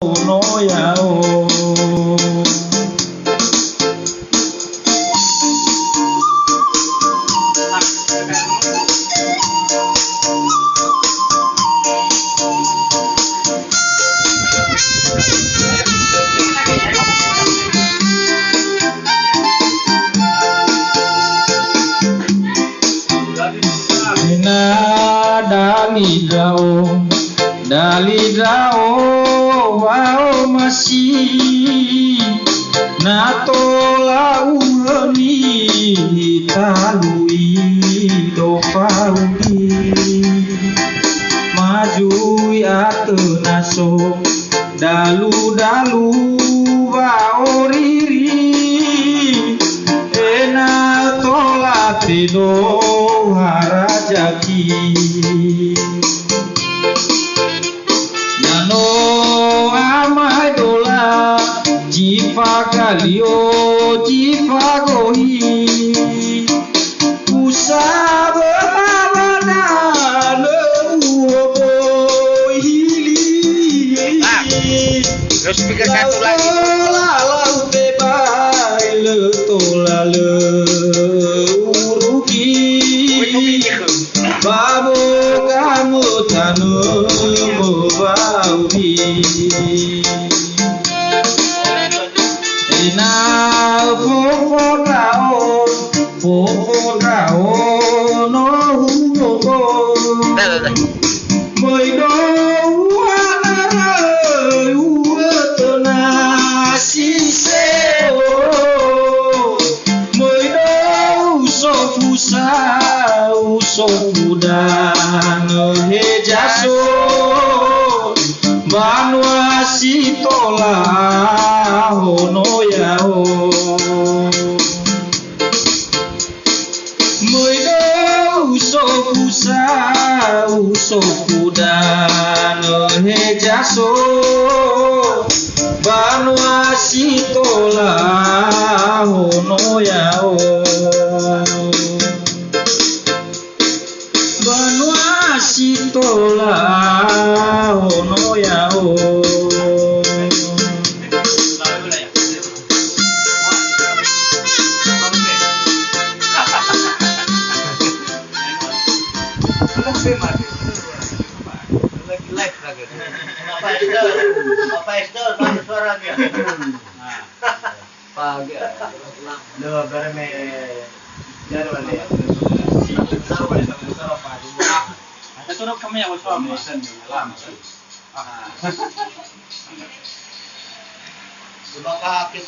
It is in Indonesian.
no ya o Dalidao wao masih natola uhani talui dopaui majui atenaso dalu wao riri ena tola tido harajaki no amadola jifa kalio jifa gohi usaba bana leuobo hili Terus speaker satu lagi lalau bebai letola leuruki babo kamu tanu baui ina fofo rao no hugo moi do wana uatona siseo moi do usofudan hejaso Banua sitola hono yao Moido usokudan hejaso Banua sitola hono yao Banua sitola hono yao Suruh kami yang bersuami. Sudah kaki